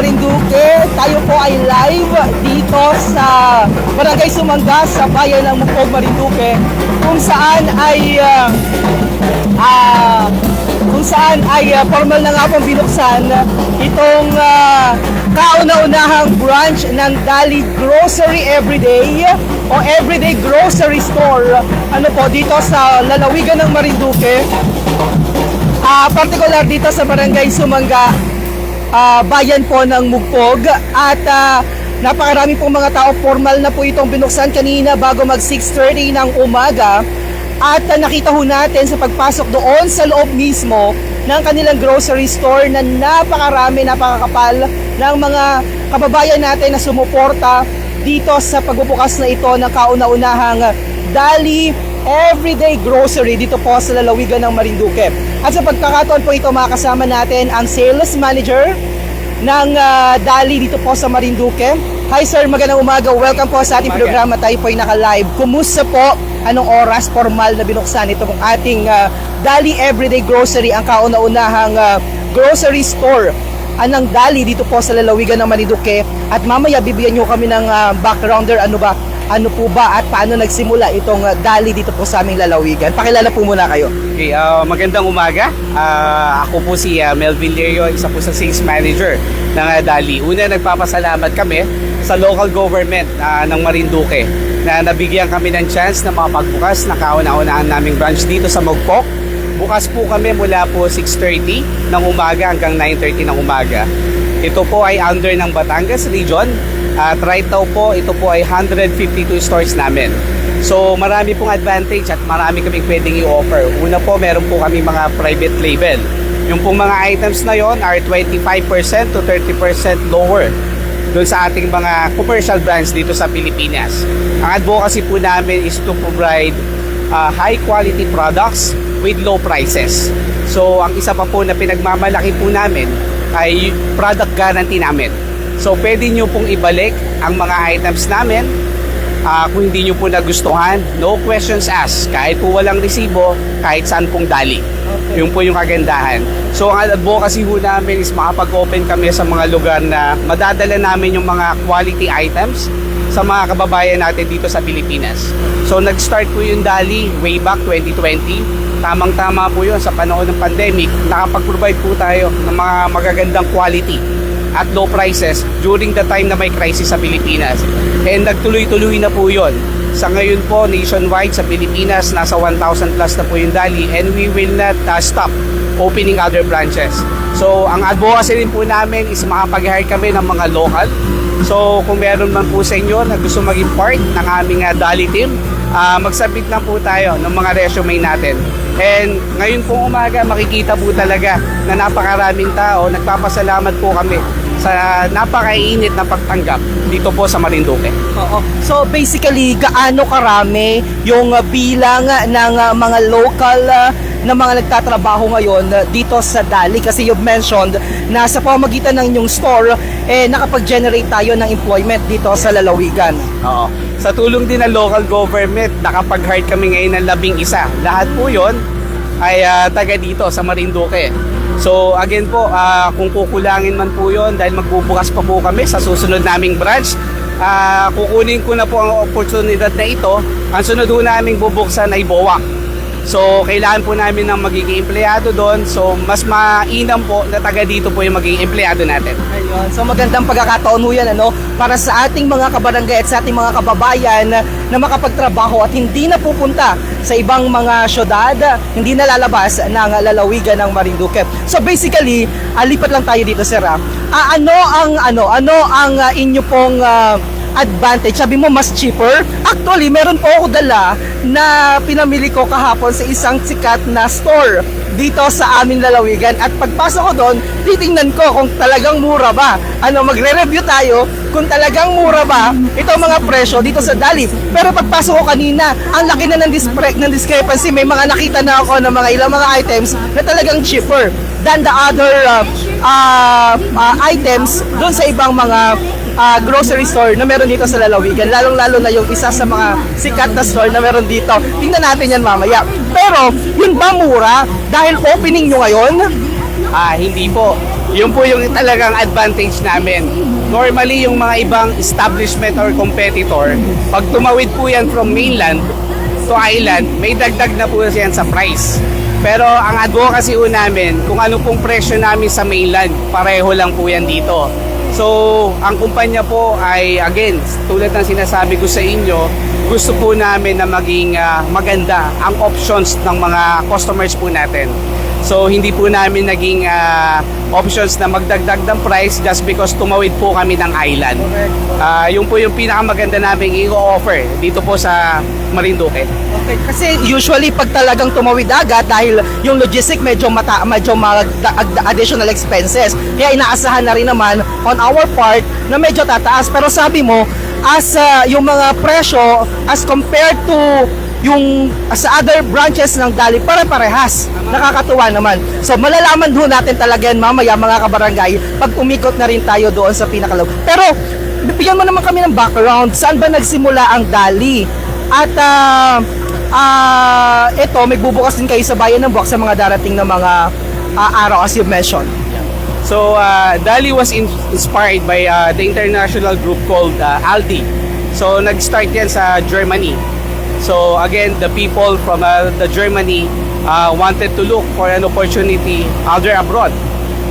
Marinduque. Tayo po ay live dito sa Barangay Sumanga sa bayan ng Mugpog, Marinduque, kung saan ay formal na nga pong binuksan itong kauna-unahang branch ng Dali Grocery Everyday o Everyday Grocery Store dito sa lalawigan ng Marinduque. Particular dito sa Barangay Sumanga, bayan po ng Mugpog, at napakarami pong mga tao. Formal na po itong binuksan kanina bago mag 6:30 ng umaga, at nakita ho natin sa pagpasok doon sa loob mismo ng kanilang grocery store na napakarami, napakakapal ng mga kababayan natin na sumuporta dito sa pagbubukas na ito ng kauna-unahang Dali Everyday Grocery dito po sa lalawigan ng Marinduque. At sa pagkakataon po ito, makakasama natin ang sales manager ng Dali dito po sa Marinduque. Hi sir, magandang umaga. Welcome po sa ating programa. Tayo po ay naka-live. Kumusta po? Anong oras formal na binuksan ito pong ating Dali Everyday Grocery, ang kauna-unahang grocery store ng Dali dito po sa lalawigan ng Marinduque? At mamaya bibigyan nyo kami ng backgrounder, ano po ba at paano nagsimula itong Dali dito po sa aming lalawigan. Pakilala po muna kayo. Okay, magandang umaga. Ako po si Melvin Lerio, isa po sa sales manager ng Dali. Una, nagpapasalamat kami sa local government ng Marinduque na nabigyan kami ng chance na makapagbukas na kauna-unahan naming branch dito sa Mugpog. Bukas po kami mula po 6:30 ng umaga hanggang 9:30 ng umaga. Ito po ay under ng Batangas Region. At right now po, ito po ay 152 stores namin. So marami pong advantage at marami kaming pwedeng i-offer. Una po, meron po kami mga private label. Yung pong mga items na yon are 25% to 30% lower doon sa ating mga commercial brands dito sa Pilipinas. Ang advocacy po namin is to provide high quality products with low prices. So ang isa pa po na pinagmamalaki po namin ay product guarantee namin. So pwede nyo pong ibalik ang mga items namin kung hindi nyo po nagustuhan. No questions asked. Kahit po walang resibo, kahit saan pong dali. Okay. Yun po yung kagandahan. So ang advocacy po namin is makapag-open kami sa mga lugar na madadala namin yung mga quality items sa mga kababayan natin dito sa Pilipinas. So nag-start po yung Dali way back 2020. Tamang-tama po yun sa panahon ng pandemic. Nakapag-provide po tayo ng mga magagandang quality at low prices during the time na may crisis sa Pilipinas. And nagtuloy-tuloy na po yun. Sa ngayon po, nationwide sa Pilipinas, nasa 1,000 plus na po yung Dali, and we will not stop opening other branches. So, ang advocacy rin po namin is makapag-hire kami ng mga local. So, kung meron man po sa inyo na gusto maging part ng aming Dali team, magsubmit na po tayo ng mga resume natin. And ngayon po umaga, makikita po talaga na napakaraming tao. Nagpapasalamat po kami sa napakainit na pagtanggap dito po sa Marinduque. Oo. So basically, gaano karami yung bilang ng mga local na mga nagtatrabaho ngayon dito sa Dali? Kasi you've mentioned na sa pamamagitan ng inyong store, nakapag-generate tayo ng employment dito sa lalawigan. Oo. Sa tulong din ng local government, nakapag-hire kami ngayon ng 11. Lahat po yun ay taga dito sa Marinduque. So again po, kung kukulangin man po yun dahil magbubukas pa po kami sa susunod naming branch, kukunin ko na po ang oportunidad na ito. Ang sunod po naming bubuksan ay BOAC. So kailangan po namin ng magiging empleyado doon. So mas mainam po na taga dito po yung magiging empleyado natin. Ayun. So magandang pagkakataon ho yan para sa ating mga kabarangay at sa ating mga kababayan na makapagtrabaho at hindi na pupunta sa ibang mga syudad, hindi na lalabas ng lalawigan ng Marinduque. So basically, lipat lang tayo dito sir. Ano ang inyo pong advantage? Sabi mo mas cheaper. Actually, meron po ako dala na pinamili ko kahapon sa isang sikat na store dito sa aming lalawigan, at pagpasok ko doon, titingnan ko kung talagang mura ba. Magre-review tayo kung talagang mura ba itong mga presyo dito sa Dali. Pero pagpasok ko kanina, ang laki na ng discrepancy. May mga nakita na ako ng mga ilang mga items na talagang cheaper than the other items doon sa ibang mga grocery store na meron dito sa lalawigan. Lalong-lalo na yung isa sa mga sikat na store na meron dito. Tingnan natin yan mamaya. Pero, yun ba mura? Dahil opening nyo ngayon? Hindi po. Yun po yung talagang advantage namin. Normally, yung mga ibang establishment or competitor, pag tumawid po yan from mainland to island, may dagdag na po yan sa price. Pero ang advocacy po namin, kung ano pong presyo namin sa mainland, pareho lang po yan dito. So, ang kumpanya po ay, again, tulad ng sinasabi ko sa inyo, gusto po namin na maging maganda ang options ng mga customers po natin. So, hindi po namin naging options na magdagdag ng price just because tumawid po kami ng island. Yung po yung pinakamaganda namin i-offer dito po sa Marinduque. Okay, kasi usually pag talagang tumawid agad dahil yung logistic medyo additional expenses. Kaya inaasahan na rin naman on our part na medyo tataas. Pero sabi mo, as yung mga presyo as compared to yung sa other branches ng Dali, pare-parehas. Nakakatuwa naman. So malalaman ho natin talaga yan mamaya mga kabarangay pag umikot na rin tayo doon sa pinakaloob. Pero bigyan mo naman kami ng background. Saan ba nagsimula ang Dali? At ito, may bubukas din kayo sa Bayan ng Buwak sa mga darating na mga araw as you mentioned. So, Dali was inspired by the international group called ALDI. So, nag-start yan sa Germany. So, again, the people from the Germany wanted to look for an opportunity other abroad.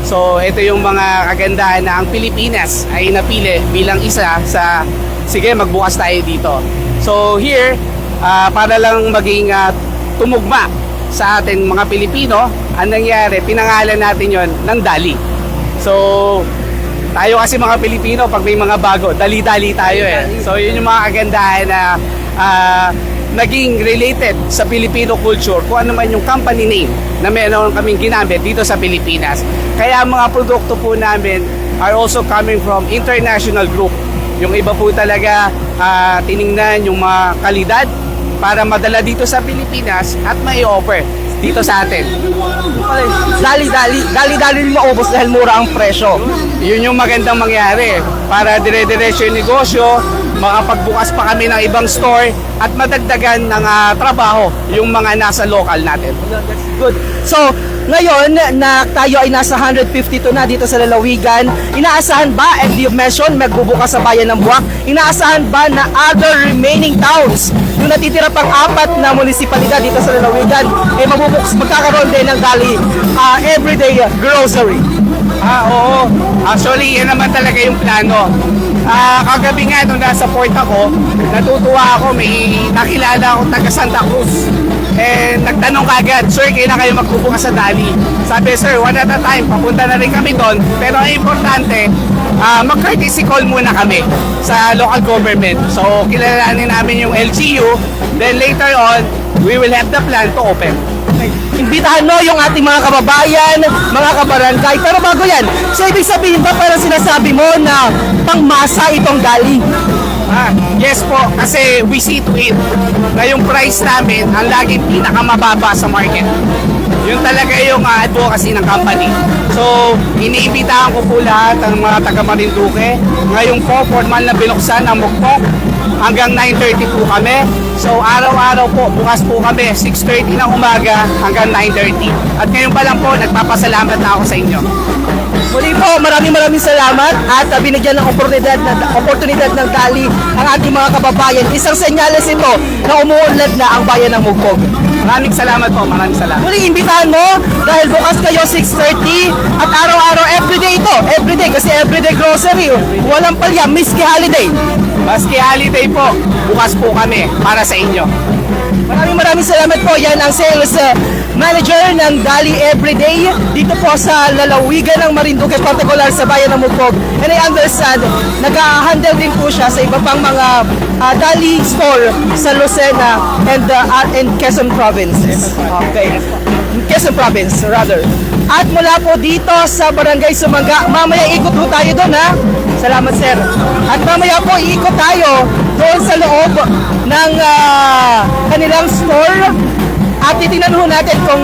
So, ito yung mga kagandahan na ang Pilipinas ay napili bilang isa sa, sige, magbukas tayo dito. So, here, para lang maging tumugma sa ating mga Pilipino, ang nangyari, pinangalan natin yon ng Dali. So, tayo kasi mga Pilipino, pag may mga bago, dali-dali tayo eh. So, yun yung mga kagandahan na naging related sa Filipino culture kung ano man yung company name na meron kaming ginamit dito sa Pilipinas. Kaya ang mga produkto po namin are also coming from international group. Yung iba po talaga tiningnan yung mga kalidad para madala dito sa Pilipinas at may offer dito sa atin. Dali-dali maubos dahil mura ang presyo. Yun yung magandang mangyari para dire-diretso yung negosyo, makapagbukas pa kami ng ibang store at madagdagan ng trabaho yung mga nasa local natin. Good. So, ngayon na tayo ay nasa 152 na dito sa Lalawigan, inaasahan ba, and you mentioned magbubukas sa Bayan ng Buwak, inaasahan ba na other remaining towns, yung natitira pang 4 na munisipalidad dito sa Lalawigan, ay magkakaroon din ng Dali everyday grocery? Oo. Actually, yan naman talaga yung plano. Kagabi nga nung nasa port ako, natutuwa ako, may nakilala akong taga Santa Cruz. Nagtanong kagad, sir, kailan kayo magbubukas sa Dali? Sabi, sir, one at a time, papunta na rin kami doon. Pero ang importante, mag-courtesy call muna kami sa local government. So, kilalanin namin yung LGU. Then later on, we will have the plan to open. Imbitahan mo yung ating mga kababayan, mga kabarangay. Pero bago yan, so ibig sabihin ba parang sinasabi mo na pangmasa itong Dali? Yes po, kasi we see to it na yung price namin ang laging pinakamababa sa market. Yun talaga yung advocacy ng company. So, iniimbitahan ko po lahat ng mga taga Marinduque. Ngayon po, formal na binuksan ang Mukpok. Hanggang 9:30 po kami. So, araw-araw po, bukas po kami, 6:30 ng umaga hanggang 9:30. At ngayon pa lang po, nagpapasalamat na ako sa inyo. Muli po, maraming salamat at binigyan ng oportunidad ng Dali ang ating mga kababayan. Isang senyales ito na umuunlad na ang bayan ng Mugpog. Maraming salamat po, maraming salamat. Muli, imbitahan mo dahil bukas kayo 6:30 at araw-araw everyday ito. Everyday kasi everyday grocery. Walang palya, miski holiday. Maski holiday po, bukas po kami para sa inyo. Maraming salamat po. Yan ang sales manager ng Dali Everyday dito po sa Lalawigan ng Marinduque, particular sa bayan ng Mugpog. And I understand, nag-handle din po siya sa iba pang mga Dali store sa Lucena and Quezon Province. Okay. Quezon Province, rather. At mula po dito sa Barangay Sumangga, mamaya ikot po tayo doon, ha? Salamat, sir. At mamaya po iikot tayo doon sa loob ng kanilang store at titingnan ho natin kung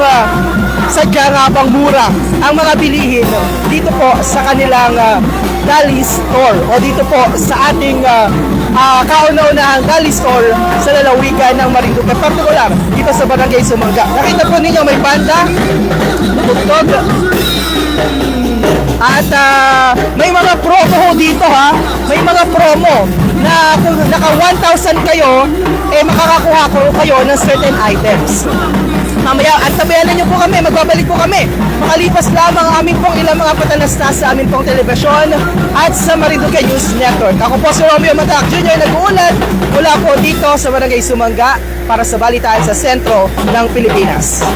sadya nga bang mura ang mga bilihin dito po sa kanilang Dali store o dito po sa ating kauna-unahang Dali store sa Lalawigan ng Marinduque, particular dito sa Barangay Sumangga. Nakita po ninyo may banda, bugtog, At may mga promo ho dito ha. May mga promo na kung naka 1,000 kayo, makakakuha ko kayo ng certain items. Mamaya, at sabayan niyo po kami, magbabalik po kami. Makalipas lamang ang aming pong ilang mga patalastas sa aming pong telebisyon at sa Marinduque News Network. Ako po si Romeo Matac Jr. nag-uulat mula po dito sa Barangay Sumangga para sa balitaan sa sentro ng Pilipinas.